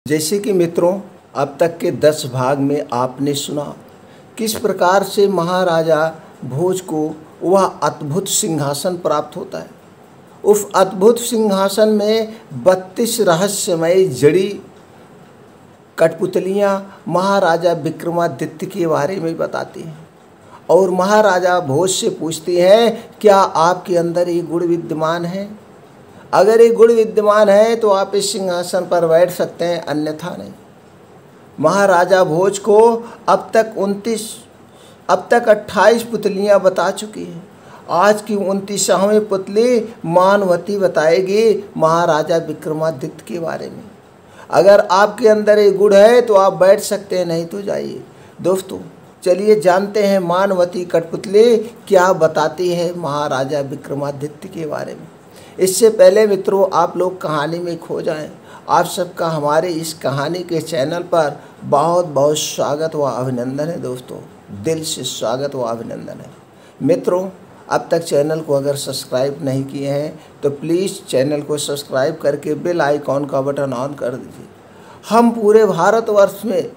जैसे कि मित्रों, अब तक के 10 भाग में आपने सुना किस प्रकार से महाराजा भोज को वह अद्भुत सिंहासन प्राप्त होता है। उस अद्भुत सिंहासन में 32 रहस्यमय जड़ी कठपुतलियाँ महाराजा विक्रमादित्य के बारे में बताती हैं और महाराजा भोज से पूछती हैं, क्या आपके अंदर ये गुण विद्यमान है? अगर ये गुण विद्यमान है तो आप इस सिंहासन पर बैठ सकते हैं, अन्यथा नहीं। महाराजा भोज को अब तक 28 पुतलियाँ बता चुकी हैं। आज की 29वीं पुतली मानवती बताएगी महाराजा विक्रमादित्य के बारे में। अगर आपके अंदर ये गुण है तो आप बैठ सकते हैं, नहीं तो जाइए। दोस्तों, चलिए जानते हैं मानवती कठपुतली क्या बताती है महाराजा विक्रमादित्य के बारे में। इससे पहले मित्रों, आप लोग कहानी में खो जाएं। आप सबका हमारे इस कहानी के चैनल पर बहुत बहुत स्वागत व अभिनंदन है। दोस्तों, दिल से स्वागत व अभिनंदन है। मित्रों, अब तक चैनल को अगर सब्सक्राइब नहीं किए हैं तो प्लीज़ चैनल को सब्सक्राइब करके बेल आइकॉन का बटन ऑन कर दीजिए। हम पूरे भारतवर्ष में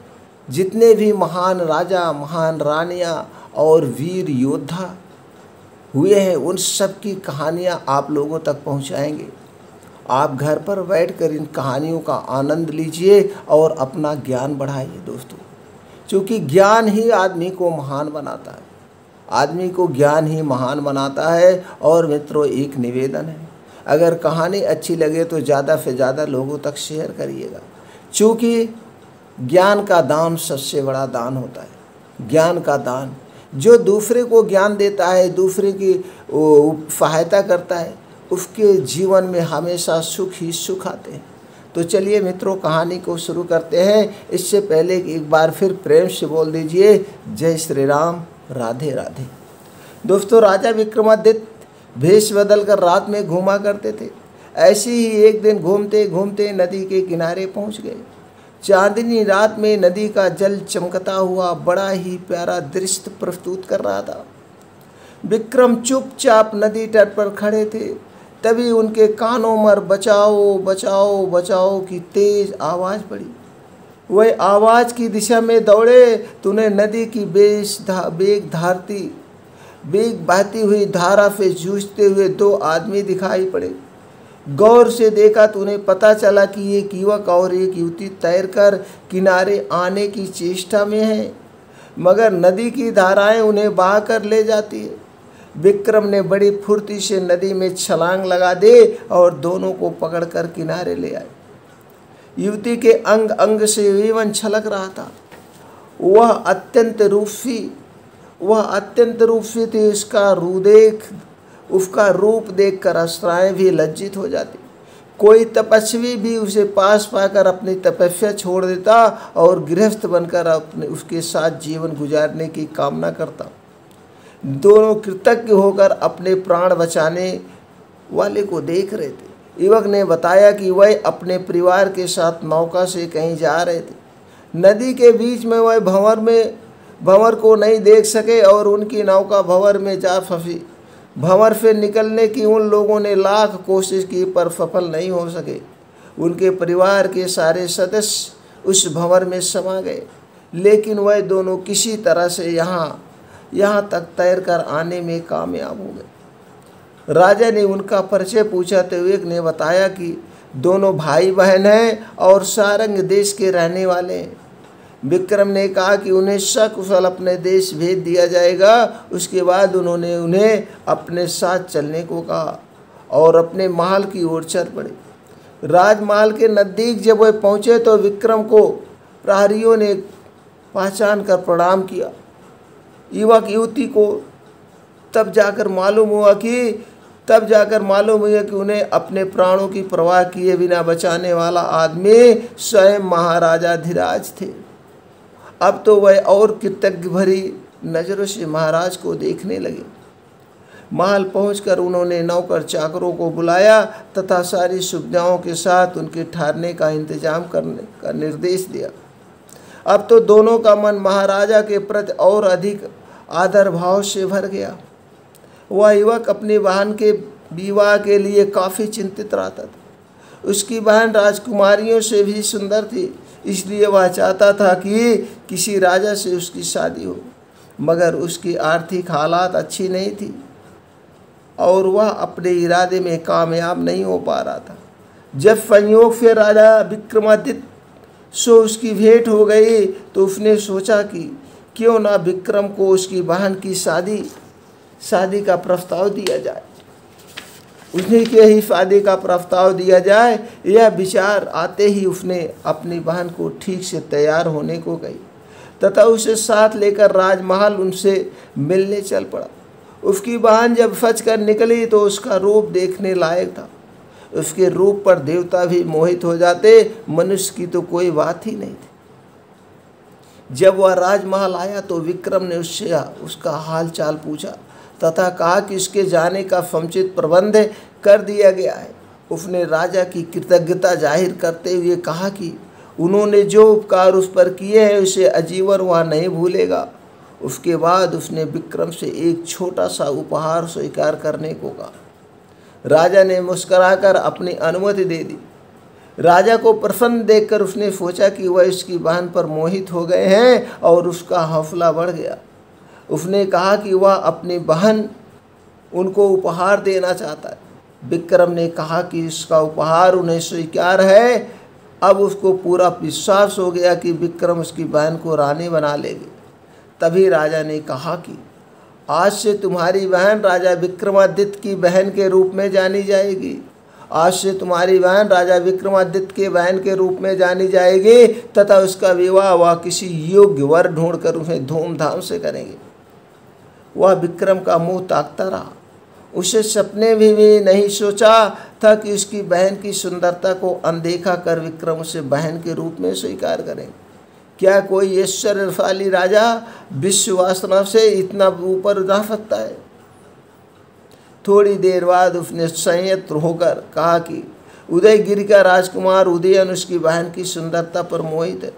जितने भी महान राजा, महान रानियाँ और वीर योद्धा हुए हैं, उन सब की कहानियाँ आप लोगों तक पहुँचाएंगे। आप घर पर बैठकर इन कहानियों का आनंद लीजिए और अपना ज्ञान बढ़ाइए। दोस्तों, क्योंकि ज्ञान ही आदमी को महान बनाता है, आदमी को ज्ञान ही महान बनाता है। और मित्रों, एक निवेदन है, अगर कहानी अच्छी लगे तो ज़्यादा से ज़्यादा लोगों तक शेयर करिएगा, क्योंकि ज्ञान का दान सबसे बड़ा दान होता है। ज्ञान का दान, जो दूसरे को ज्ञान देता है, दूसरे की सहायता करता है, उसके जीवन में हमेशा सुख ही सुख आते हैं। तो चलिए मित्रों, कहानी को शुरू करते हैं। इससे पहले एक बार फिर प्रेम से बोल दीजिए, जय श्री राम, राधे राधे। दोस्तों, राजा विक्रमादित्य भेष बदल कर रात में घूमा करते थे। ऐसे ही एक दिन घूमते घूमते नदी के किनारे पहुंच गए। चांदनी रात में नदी का जल चमकता हुआ बड़ा ही प्यारा दृश्य प्रस्तुत कर रहा था। विक्रम चुपचाप नदी तट पर खड़े थे। तभी उनके कानों में बचाओ बचाओ बचाओ की तेज आवाज़ पड़ी। वह आवाज़ की दिशा में दौड़े तो उन्हें नदी की बेग बहती हुई धारा से जूझते हुए 2 आदमी दिखाई पड़े। गौर से देखा तो उन्हें पता चला कि एक युवक और एक युवती तैरकर किनारे आने की चेष्टा में है, मगर नदी की धाराएं उन्हें बहाकर ले जाती है। विक्रम ने बड़ी फुर्ती से नदी में छलांग लगा दे और दोनों को पकड़कर किनारे ले आए। युवती के अंग अंग से जीवन छलक रहा था। वह अत्यंत रूपसी थी। उसका रूप देखकर अप्सराएं भी लज्जित हो जाती। कोई तपस्वी भी उसे पास पाकर अपनी तपस्या छोड़ देता और गृहस्थ बनकर उसके साथ जीवन गुजारने की कामना करता। दोनों कृतज्ञ होकर अपने प्राण बचाने वाले को देख रहे थे। युवक ने बताया कि वह अपने परिवार के साथ नौका से कहीं जा रहे थे। नदी के बीच में वह भंवर को नहीं देख सके और उनकी नौका भंवर में जा फंसी। भंवर से निकलने की उन लोगों ने लाख कोशिश की पर सफल नहीं हो सके। उनके परिवार के सारे सदस्य उस भंवर में समा गए, लेकिन वह दोनों किसी तरह से यहाँ तक तैरकर आने में कामयाब हो गए। राजा ने उनका परिचय पूछा तो एक ने बताया कि दोनों भाई बहन हैं और सारंग देश के रहने वाले हैं। विक्रम ने कहा कि उन्हें सकुशल अपने देश भेज दिया जाएगा। उसके बाद उन्होंने उन्हें अपने साथ चलने को कहा और अपने महल की ओर चल पड़े। राजमहल के नज़दीक जब वह पहुँचे तो विक्रम को प्रहरियों ने पहचान कर प्रणाम किया। युवक युवती को तब जाकर मालूम हुआ कि उन्हें अपने प्राणों की परवाह किए बिना बचाने वाला आदमी स्वयं महाराजा धीराज थे। अब तो वह और कृतज्ञ भरी नज़रों से महाराज को देखने लगे। महल पहुंचकर उन्होंने नौकर चाकरों को बुलाया तथा सारी सुविधाओं के साथ उनके ठहरने का इंतजाम करने का निर्देश दिया। अब तो दोनों का मन महाराजा के प्रति और अधिक आदर भाव से भर गया। वह युवक अपने बहन के विवाह के लिए काफ़ी चिंतित रहता था। उसकी बहन राजकुमारियों से भी सुंदर थी, इसलिए वह चाहता था कि किसी राजा से उसकी शादी हो, मगर उसकी आर्थिक हालात अच्छी नहीं थी और वह अपने इरादे में कामयाब नहीं हो पा रहा था। जब संयोग से राजा विक्रमादित्य से उसकी भेंट हो गई तो उसने सोचा कि क्यों ना विक्रम को उसकी बहन की शादी का प्रस्ताव दिया जाए, उसने के ही शादी का प्रस्ताव दिया जाए। यह विचार आते ही उसने अपनी बहन को ठीक से तैयार होने को कही तथा उसे साथ लेकर राजमहल उनसे मिलने चल पड़ा। उसकी बहन जब सच कर निकली तो उसका रूप देखने लायक था। उसके रूप पर देवता भी मोहित हो जाते, मनुष्य की तो कोई बात ही नहीं थी। जब वह राजमहल आया तो विक्रम ने उससे उसका हाल चाल पूछा तथा कहा कि उसके जाने का समुचित प्रबंध कर दिया गया है। उसने राजा की कृतज्ञता जाहिर करते हुए कहा कि उन्होंने जो उपकार उस पर किए हैं उसे आजीवन वह नहीं भूलेगा। उसके बाद उसने विक्रम से एक छोटा सा उपहार स्वीकार करने को कहा। राजा ने मुस्कुराकर अपनी अनुमति दे दी। राजा को प्रसन्न देखकर उसने सोचा कि वह इसकी बहन पर मोहित हो गए हैं और उसका हौसला बढ़ गया। उसने कहा कि वह अपनी बहन उनको उपहार देना चाहता है। विक्रम ने कहा कि इसका उपहार उन्हें स्वीकार है। अब उसको पूरा विश्वास हो गया कि विक्रम उसकी बहन को रानी बना लेंगे। तभी राजा ने कहा कि आज से तुम्हारी बहन राजा विक्रमादित्य की बहन के रूप में जानी जाएगी। आज से तुम्हारी बहन राजा विक्रमादित्य के बहन के रूप में जानी जाएगी तथा उसका विवाह वह किसी योग्य वर ढूंढकर उन्हें धूमधाम से करेंगे। वह विक्रम का मुंह ताकता रहा। उसे सपने भी नहीं सोचा था कि उसकी बहन की सुंदरता को अनदेखा कर विक्रम उसे बहन के रूप में स्वीकार करेंगे। क्या कोई ऐश्वर्यशाली राजा विश्व वासना से इतना ऊपर जा सकता है? थोड़ी देर बाद उसने संयत होकर कहा कि उदयगिरि का राजकुमार उदयन उसकी बहन की सुंदरता पर मोहित है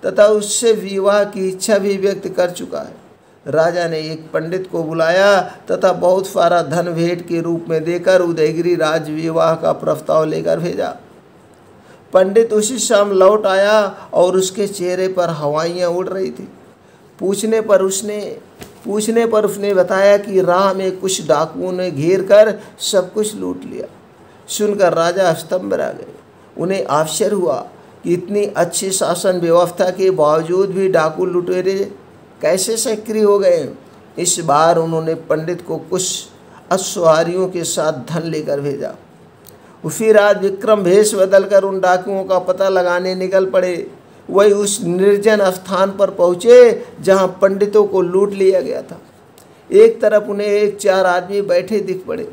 तथा उससे विवाह की इच्छा भी व्यक्त कर चुका है। राजा ने एक पंडित को बुलाया तथा बहुत सारा धन भेंट के रूप में देकर उदयगिरि राज विवाह का प्रस्ताव लेकर भेजा। पंडित उसी शाम लौट आया और उसके चेहरे पर हवाइयाँ उड़ रही थी। पूछने पर उसने बताया कि राह में कुछ डाकुओं ने घेर कर सब कुछ लूट लिया। सुनकर राजा स्तंभ रह गए। उन्हें आश्चर्य हुआ कि इतनी अच्छी शासन व्यवस्था के बावजूद भी डाकू लुटेरे कैसे सक्रिय हो गए। इस बार उन्होंने पंडित को कुछ अश्वारियों के साथ धन लेकर भेजा। उसी रात विक्रम भेष बदलकर उन डाकुओं का पता लगाने निकल पड़े। वही उस निर्जन स्थान पर पहुँचे जहाँ पंडितों को लूट लिया गया था। एक तरफ उन्हें 4 आदमी बैठे दिख पड़े।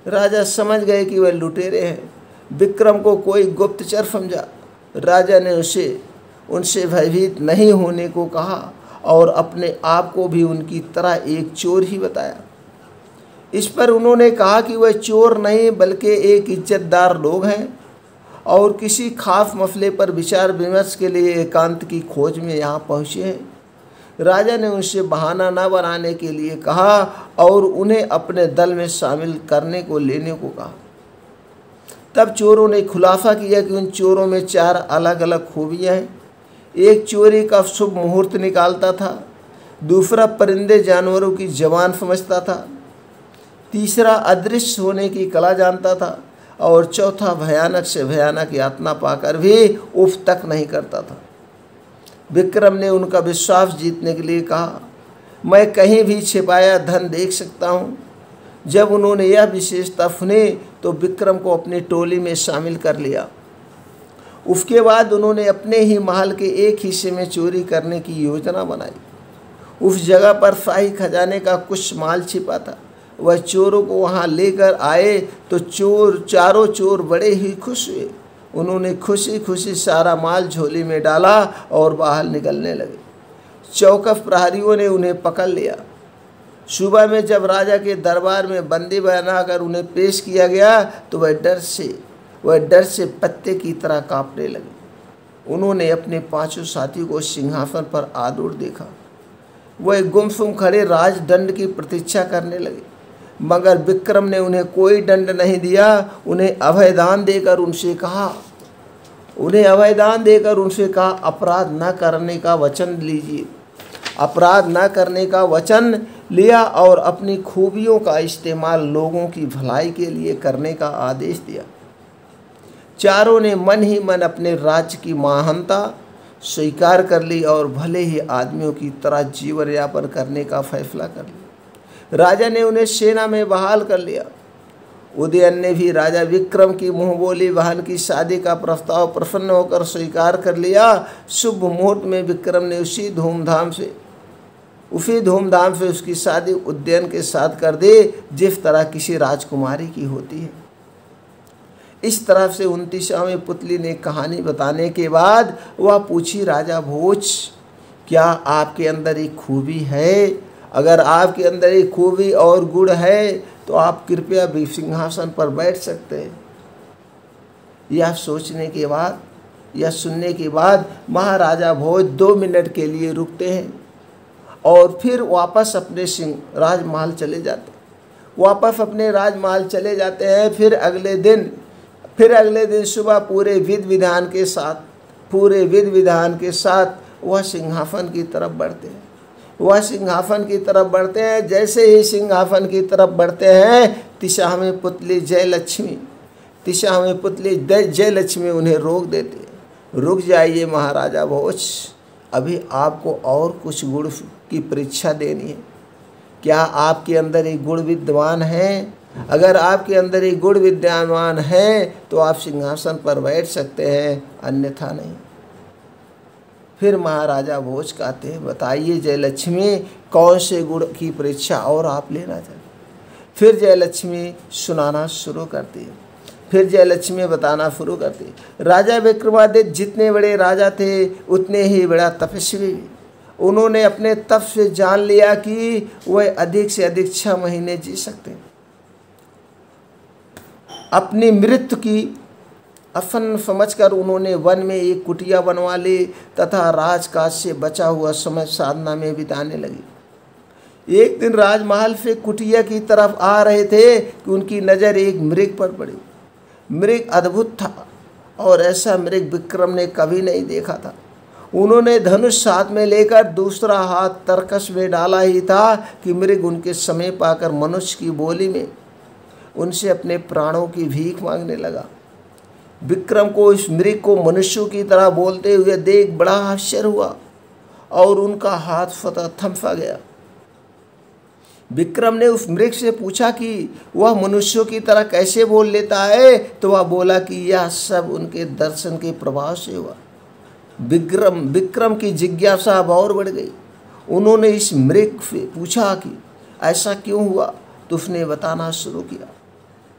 राजा समझ गए कि वह लुटेरे हैं। विक्रम को कोई गुप्तचर समझा। राजा ने उनसे भयभीत नहीं होने को कहा और अपने आप को भी उनकी तरह एक चोर ही बताया। इस पर उन्होंने कहा कि वह चोर नहीं बल्कि एक इज्जतदार लोग हैं और किसी खास मसले पर विचार विमर्श के लिए एकांत की खोज में यहाँ पहुँचे हैं। राजा ने उनसे बहाना न बनाने के लिए कहा और उन्हें अपने दल में शामिल करने को लेने को कहा। तब चोरों ने खुलासा किया कि उन चोरों में 4 अलग अलग खूबियाँ हैं। एक चोरी का शुभ मुहूर्त निकालता था, दूसरा परिंदे जानवरों की जबान समझता था, तीसरा अदृश्य होने की कला जानता था और चौथा भयानक से भयानक यातना पाकर भी उफ तक नहीं करता था। विक्रम ने उनका विश्वास जीतने के लिए कहा, मैं कहीं भी छिपाया धन देख सकता हूँ। जब उन्होंने यह विशेषता सुनी तो विक्रम को अपनी टोली में शामिल कर लिया। उसके बाद उन्होंने अपने ही महल के एक हिस्से में चोरी करने की योजना बनाई। उस जगह पर शाही खजाने का कुछ माल छिपा था। वह चोरों को वहां लेकर आए तो चारों चोर बड़े ही खुश हुए। उन्होंने खुशी खुशी सारा माल झोली में डाला और बाहर निकलने लगे। चौकस प्रहरियों ने उन्हें पकड़ लिया। सुबह में जब राजा के दरबार में बंदी बनाकर उन्हें पेश किया गया तो वह डर से पत्ते की तरह कांपने लगे। उन्होंने अपने 5 साथियों को सिंहासन पर आरूढ़ देखा। वह गुमसुम खड़े राजदंड की प्रतीक्षा करने लगे। मगर विक्रम ने उन्हें कोई दंड नहीं दिया। उन्हें अभयदान देकर उनसे कहा अपराध न करने का वचन लीजिए। अपराध न करने का वचन लिया और अपनी खूबियों का इस्तेमाल लोगों की भलाई के लिए करने का आदेश दिया। चारों ने मन ही मन अपने राज्य की महानता स्वीकार कर ली और भले ही आदमियों की तरह जीवन यापन करने का फैसला कर लिया। राजा ने उन्हें सेना में बहाल कर लिया। उदयन ने भी राजा विक्रम की मुंहबोली बहन की शादी का प्रस्ताव प्रसन्न होकर स्वीकार कर लिया। शुभ मुहूर्त में विक्रम ने उसी धूमधाम से उसकी शादी उदयन के साथ कर दी जिस तरह किसी राजकुमारी की होती है। इस तरह से 29वें पुतली ने कहानी बताने के बाद वह पूछी, राजा भोज, क्या आपके अंदर एक खूबी है? अगर आपके अंदर एक खूबी और गुण है तो आप कृपया भी सिंहासन पर बैठ सकते हैं। यह सुनने के बाद महाराजा भोज 2 मिनट के लिए रुकते हैं और फिर वापस अपने राजमहल चले जाते हैं। फिर अगले दिन सुबह पूरे विधि विधान के साथ वह सिंहासन की तरफ बढ़ते हैं। जैसे ही सिंहासन की तरफ बढ़ते हैं 30वें पुतली जयलक्ष्मी उन्हें रोक देती है। रुक जाइए महाराजा भोज, अभी आपको और कुछ गुण की परीक्षा देनी है। क्या आपके अंदर एक गुण विद्यमान है? अगर आपके अंदर एक गुण विद्यमान है तो आप सिंहासन पर बैठ सकते हैं, अन्यथा नहीं। फिर महाराजा भोज कहते हैं, बताइए जयलक्ष्मी, कौन से गुण की परीक्षा और आप लेना चाहते? फिर जयलक्ष्मी बताना शुरू करती है। राजा विक्रमादित्य जितने बड़े राजा थे उतने ही बड़ा तपस्वी। उन्होंने अपने तप से जान लिया कि वह अधिक से अधिक 6 महीने जी सकते हैं। अपनी मृत्यु की आसन्न समझकर उन्होंने वन में एक कुटिया बनवा ली तथा राजकाज से बचा हुआ समय साधना में बिताने लगी। एक दिन राजमहल से कुटिया की तरफ आ रहे थे कि उनकी नज़र एक मृग पर पड़ी। मृग अद्भुत था और ऐसा मृग विक्रम ने कभी नहीं देखा था। उन्होंने धनुष हाथ में लेकर दूसरा हाथ तरकस में डाला ही था कि मृग उनके समीप आकर मनुष्य की बोली में उनसे अपने प्राणों की भीख मांगने लगा। विक्रम को इस मृग को मनुष्यों की तरह बोलते हुए देख बड़ा आश्चर्य हुआ और उनका हाथ स्वतः थम गया। विक्रम ने उस मृग से पूछा कि वह मनुष्यों की तरह कैसे बोल लेता है, तो वह बोला कि यह सब उनके दर्शन के प्रभाव से हुआ। विक्रम की जिज्ञासा अब और बढ़ गई। उन्होंने इस मृग से पूछा कि ऐसा क्यों हुआ, तो उसने बताना शुरू किया,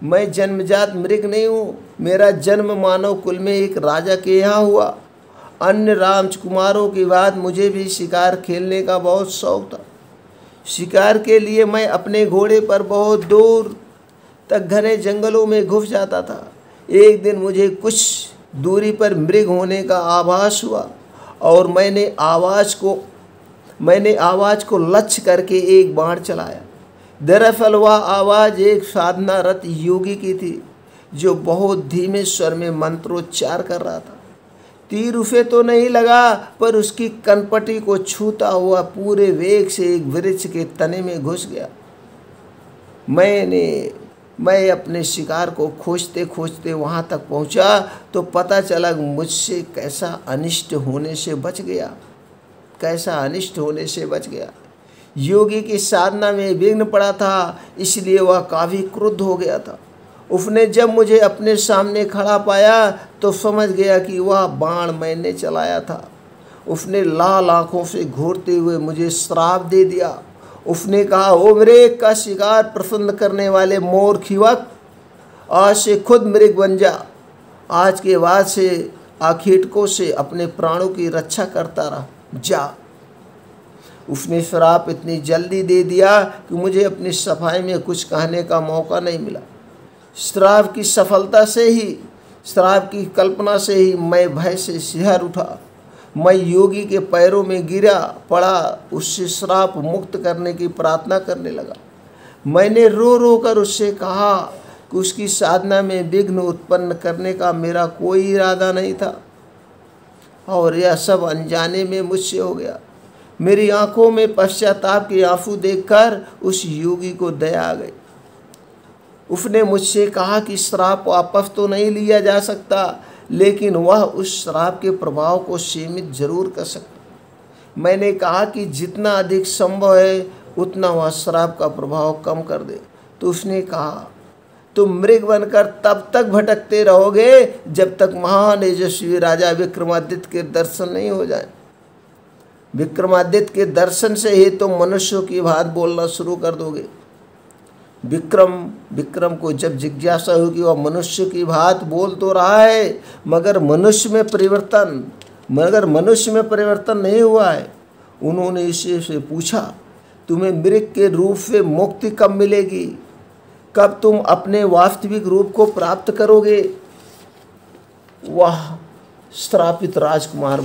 मैं जन्मजात मृग नहीं हूँ। मेरा जन्म मानव कुल में एक राजा के यहाँ हुआ। अन्य राजकुमारों की बात मुझे भी शिकार खेलने का बहुत शौक था। शिकार के लिए मैं अपने घोड़े पर बहुत दूर तक घने जंगलों में घुस जाता था। एक दिन मुझे कुछ दूरी पर मृग होने का आभास हुआ और मैंने आवाज़ को लक्ष्य करके एक बाण चलाया। दरअसल वह आवाज़ एक साधनारत योगी की थी जो बहुत धीमे स्वर में मंत्रोच्चार कर रहा था। तीर उसे तो नहीं लगा, पर उसकी कनपटी को छूता हुआ पूरे वेग से एक वृक्ष के तने में घुस गया। मैं अपने शिकार को खोजते खोजते वहाँ तक पहुँचा तो पता चला मुझसे कैसा अनिष्ट होने से बच गया। योगी की साधना में विघ्न पड़ा था, इसलिए वह काफ़ी क्रुद्ध हो गया था। उसने जब मुझे अपने सामने खड़ा पाया तो समझ गया कि वह बाण मैंने चलाया था। उसने लाल आंखों से घूरते हुए मुझे श्राप दे दिया। उसने कहा, ओ मृग का शिकार प्रसन्न करने वाले मूर्ख युवक, आज से खुद मृग बन जा। आज के बाद से आखिटकों से अपने प्राणों की रक्षा करता रहा, जा। उसने श्राप इतनी जल्दी दे दिया कि मुझे अपनी सफाई में कुछ कहने का मौका नहीं मिला। श्राप की कल्पना से ही मैं भय से सिहर उठा। मैं योगी के पैरों में गिरा पड़ा, उससे श्राप मुक्त करने की प्रार्थना करने लगा। मैंने रो रो कर उससे कहा कि उसकी साधना में विघ्न उत्पन्न करने का मेरा कोई इरादा नहीं था और यह सब अनजाने में मुझसे हो गया। मेरी आंखों में पश्चाताप के आंसू देखकर उस योगी को दया आ गई। उसने मुझसे कहा कि श्राप वापस तो नहीं लिया जा सकता, लेकिन वह उस श्राप के प्रभाव को सीमित जरूर कर सकता। मैंने कहा कि जितना अधिक संभव है उतना वह श्राप का प्रभाव कम कर दे। तो उसने कहा, तुम मृग बनकर तब तक भटकते रहोगे जब तक महान यशस्वी राजा विक्रमादित्य के दर्शन नहीं हो जाए। विक्रमादित्य के दर्शन से ही तुम मनुष्यों की बात बोलना शुरू कर दोगे। विक्रम को जब जिज्ञासा हुई कि वह मनुष्य की बात बोल तो रहा है, मगर मनुष्य में परिवर्तन नहीं हुआ है। उन्होंने इसे से पूछा, तुम्हें मृग के रूप से मुक्ति कब मिलेगी? कब तुम अपने वास्तविक रूप को प्राप्त करोगे? वह श्रापित राजकुमार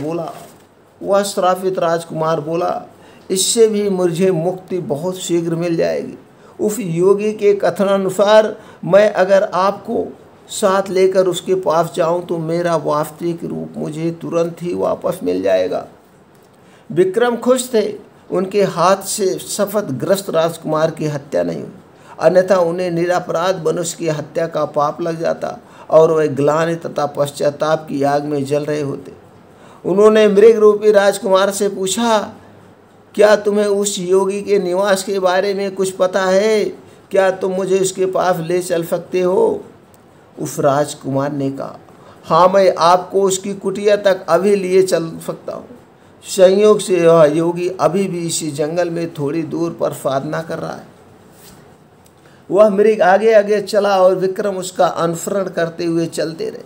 बोला, इससे भी मुझे मुक्ति बहुत शीघ्र मिल जाएगी। उस योगी के कथनानुसार मैं अगर आपको साथ लेकर उसके पास जाऊं तो मेरा वास्तविक रूप मुझे तुरंत ही वापस मिल जाएगा। विक्रम खुश थे। उनके हाथ से शपथग्रस्त राजकुमार की हत्या नहीं हुई, अन्यथा उन्हें निरपराध मनुष्य की हत्या का पाप लग जाता और वे ग्लानि तथा पश्चाताप की आग में जल रहे होते। उन्होंने मृग रूपी राजकुमार से पूछा, क्या तुम्हें उस योगी के निवास के बारे में कुछ पता है? क्या तुम मुझे उसके पास ले चल सकते हो? उस राजकुमार ने कहा, हाँ, मैं आपको उसकी कुटिया तक अभी लिए चल सकता हूँ। संयोग से यह योगी अभी भी इसी जंगल में थोड़ी दूर पर साधना कर रहा है। वह मृग आगे आगे चला और विक्रम उसका अनुसरण करते हुए चलते रहे।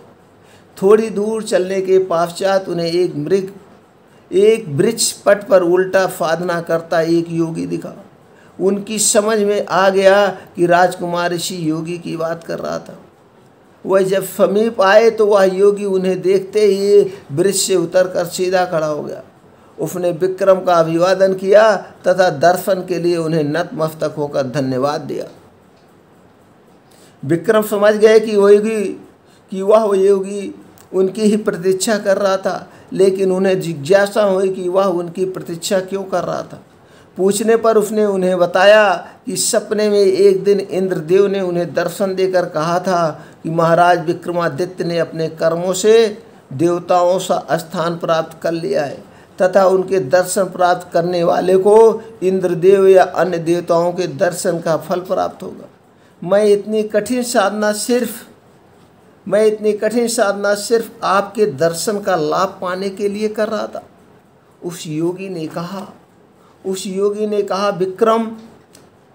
थोड़ी दूर चलने के पश्चात उन्हें एक वृक्ष पट पर उल्टा साधना करता एक योगी दिखा। उनकी समझ में आ गया कि राजकुमार इसी योगी की बात कर रहा था। वह जब समीप आए तो वह योगी उन्हें देखते ही वृक्ष से उतरकर सीधा खड़ा हो गया। उसने विक्रम का अभिवादन किया तथा दर्शन के लिए उन्हें नतमस्तक होकर धन्यवाद दिया। विक्रम समझ गए कि वह योगी उनकी ही प्रतीक्षा कर रहा था, लेकिन उन्हें जिज्ञासा हुई कि वह उनकी प्रतीक्षा क्यों कर रहा था। पूछने पर उसने उन्हें बताया कि सपने में एक दिन इंद्रदेव ने उन्हें दर्शन देकर कहा था कि महाराज विक्रमादित्य ने अपने कर्मों से देवताओं सा स्थान प्राप्त कर लिया है तथा उनके दर्शन प्राप्त करने वाले को इंद्रदेव या अन्य देवताओं के दर्शन का फल प्राप्त होगा। मैं इतनी कठिन साधना सिर्फ आपके दर्शन का लाभ पाने के लिए कर रहा था। उस योगी ने कहा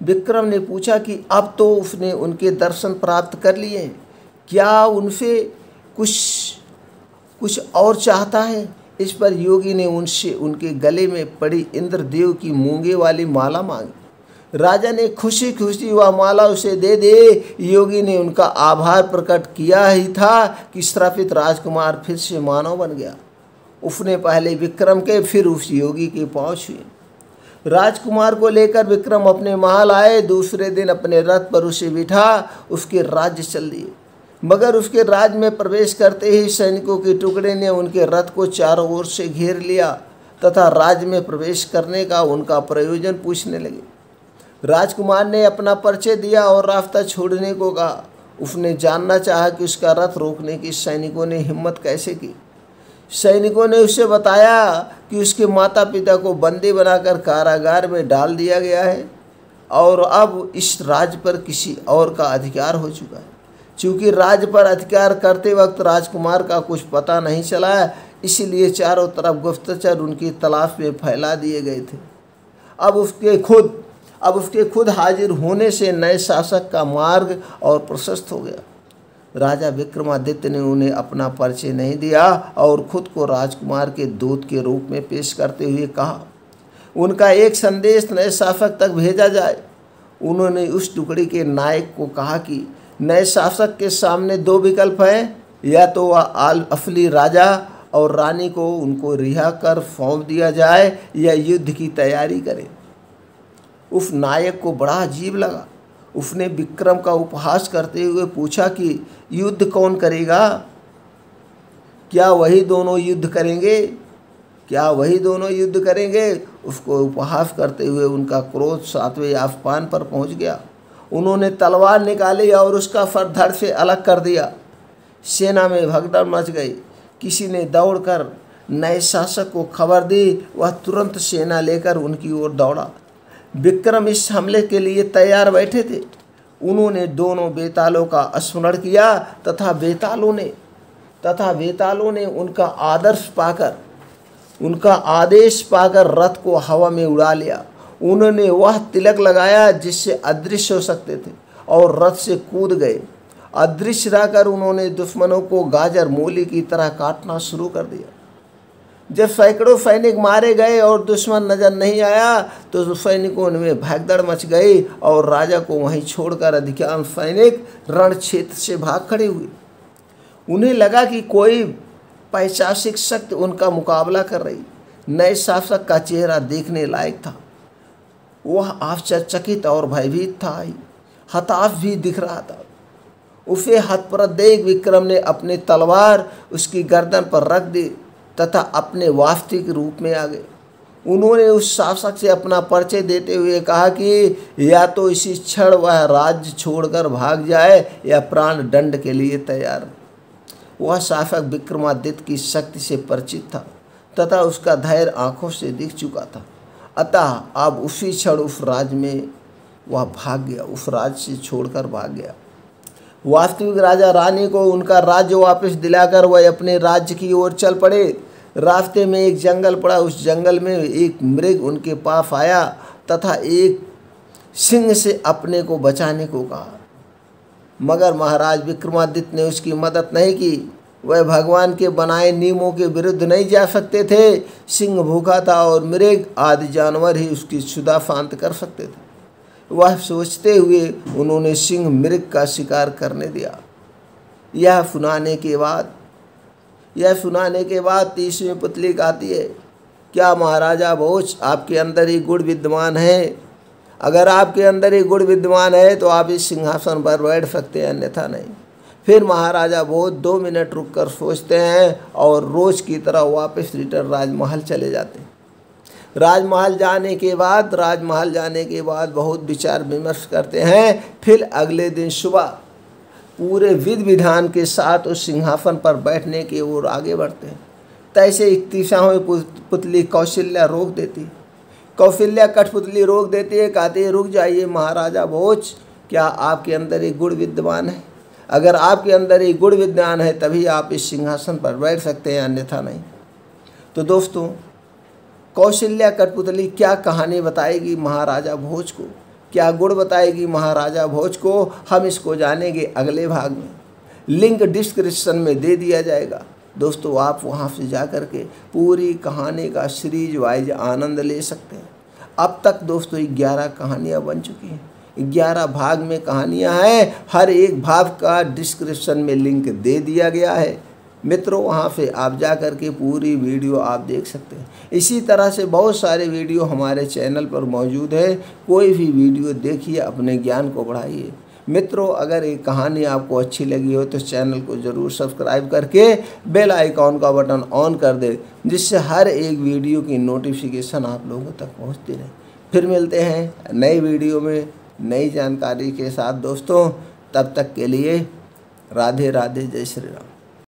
विक्रम ने पूछा कि अब तो उसने उनके दर्शन प्राप्त कर लिए हैं, क्या उनसे कुछ और चाहता है? इस पर योगी ने उनसे उनके गले में पड़ी इंद्रदेव की मूंगे वाली माला मांगी। राजा ने खुशी खुशी वह माला उसे दे दे। योगी ने उनका आभार प्रकट किया ही था कि श्रापित राजकुमार फिर से मानव बन गया। उसने पहले विक्रम के फिर उस योगी के पाँव छुए। राजकुमार को लेकर विक्रम अपने महल आए। दूसरे दिन अपने रथ पर उसे बिठा उसके राज्य चल दिए, मगर उसके राज्य में प्रवेश करते ही सैनिकों के टुकड़े ने उनके रथ को चारों ओर से घेर लिया तथा राज्य में प्रवेश करने का उनका प्रयोजन पूछने लगे। राजकुमार ने अपना परिचय दिया और रास्ता छोड़ने को कहा। उसने जानना चाहा कि उसका रथ रोकने की सैनिकों ने हिम्मत कैसे की। सैनिकों ने उसे बताया कि उसके माता पिता को बंदी बनाकर कारागार में डाल दिया गया है और अब इस राज्य पर किसी और का अधिकार हो चुका है। चूँकि राज्य पर अधिकार करते वक्त राजकुमार का कुछ पता नहीं चला, इसलिए चारों तरफ गुप्तचर उनकी तलाश में फैला दिए गए थे। अब उसके खुद हाजिर होने से नए शासक का मार्ग और प्रशस्त हो गया। राजा विक्रमादित्य ने उन्हें अपना परिचय नहीं दिया और खुद को राजकुमार के दूत के रूप में पेश करते हुए कहा उनका एक संदेश नए शासक तक भेजा जाए। उन्होंने उस टुकड़ी के नायक को कहा कि नए शासक के सामने दो विकल्प हैं, या तो वह असली राजा और रानी को उनको रिहा कर सौंप दिया जाए या युद्ध की तैयारी करें। उस नायक को बड़ा अजीब लगा। उसने विक्रम का उपहास करते हुए पूछा कि युद्ध कौन करेगा? क्या वही दोनों युद्ध करेंगे? क्या वही दोनों युद्ध करेंगे? उसको उपहास करते हुए उनका क्रोध 7वें आसमान पर पहुंच गया। उन्होंने तलवार निकाली और उसका फर धड़ से अलग कर दिया। सेना में भगदड़ मच गई। किसी ने दौड़कर नए शासक को खबर दी। वह तुरंत सेना लेकर उनकी ओर दौड़ा। विक्रम इस हमले के लिए तैयार बैठे थे। उन्होंने दोनों बेतालों का स्मरण किया तथा बेतालों ने उनका आदेश पाकर रथ को हवा में उड़ा लिया। उन्होंने वह तिलक लगाया जिससे अदृश्य हो सकते थे और रथ से कूद गए। अदृश्य रहकर उन्होंने दुश्मनों को गाजर मूली की तरह काटना शुरू कर दिया। जब सैकड़ों सैनिक मारे गए और दुश्मन नजर नहीं आया तो सैनिकों में भगदड़ मच गई और राजा को वहीं छोड़कर अधिकांश सैनिक रण क्षेत्र से भाग खड़े हुए। उन्हें लगा कि कोई पैशाचिक शक्ति उनका मुकाबला कर रही। नए शासक का चेहरा देखने लायक था। वह आश्चर्यचकित और भयभीत था, हताश भी दिख रहा था। उसे हतप्रभ देख विक्रम ने अपनी तलवार उसकी गर्दन पर रख दी तथा अपने वास्तविक रूप में आ गए। उन्होंने उस शासक से अपना परिचय देते हुए कहा कि या तो इसी क्षण वह राज्य छोड़कर भाग जाए या प्राण दंड के लिए तैयार। वह शासक विक्रमादित्य की शक्ति से परिचित था तथा उसका धैर्य आंखों से दिख चुका था। अतः अब उसी क्षण उस राज्य में वह भाग गया, उस राज्य से छोड़कर भाग गया। वास्तविक राजा रानी को उनका राज्य वापस दिलाकर वह अपने राज्य की ओर चल पड़े। रास्ते में एक जंगल पड़ा। उस जंगल में एक मृग उनके पास आया तथा एक सिंह से अपने को बचाने को कहा, मगर महाराज विक्रमादित्य ने उसकी मदद नहीं की। वह भगवान के बनाए नियमों के विरुद्ध नहीं जा सकते थे। सिंह भूखा था और मृग आदि जानवर ही उसकी क्षुधा शांत कर सकते थे। वह सोचते हुए उन्होंने सिंह मृग का शिकार करने दिया। यह सुनाने के बाद 30वीं पुतली गाती है, क्या महाराजा भोज आपके अंदर ही गुण विद्यमान है? अगर आपके अंदर ही गुण विद्यमान है तो आप इस सिंहासन पर बैठ सकते हैं, अन्यथा नहीं। फिर महाराजा भोज 2 मिनट रुककर सोचते हैं और रोज की तरह वापस रिटर्न राजमहल चले जाते हैं। राजमहल जाने के बाद बहुत विचार विमर्श करते हैं। फिर अगले दिन सुबह पूरे विधि विधान के साथ उस सिंहासन पर बैठने की ओर आगे बढ़ते हैं। तैसे 31वीं पुतली कौशल्या रोक देती है, कहती है, रुक जाइए महाराजा भोज, क्या आपके अंदर एक गुण विद्यमान है? अगर आपके अंदर एक गुण विद्यमान है तभी आप इस सिंहासन पर बैठ सकते हैं, अन्यथा नहीं। तो दोस्तों, कौशल्या कठपुतली क्या कहानी बताएगी महाराजा भोज को, क्या गुण बताएगी महाराजा भोज को, हम इसको जानेंगे अगले भाग में। लिंक डिस्क्रिप्शन में दे दिया जाएगा। दोस्तों, आप वहां से जा कर के पूरी कहानी का सीरीज वाइज आनंद ले सकते हैं। अब तक दोस्तों 11 कहानियाँ बन चुकी हैं। 11 भाग में कहानियाँ हैं। हर एक भाग का डिस्क्रिप्शन में लिंक दे दिया गया है। मित्रों, वहाँ से आप जा कर के पूरी वीडियो आप देख सकते हैं। इसी तरह से बहुत सारे वीडियो हमारे चैनल पर मौजूद है। कोई भी वीडियो देखिए, अपने ज्ञान को बढ़ाइए। मित्रों, अगर ये कहानी आपको अच्छी लगी हो तो चैनल को ज़रूर सब्सक्राइब करके बेल आइकॉन का बटन ऑन कर दे, जिससे हर एक वीडियो की नोटिफिकेशन आप लोगों तक पहुँचती रहे। फिर मिलते हैं नई वीडियो में नई जानकारी के साथ दोस्तों। तब तक के लिए राधे राधे, जय श्री राम।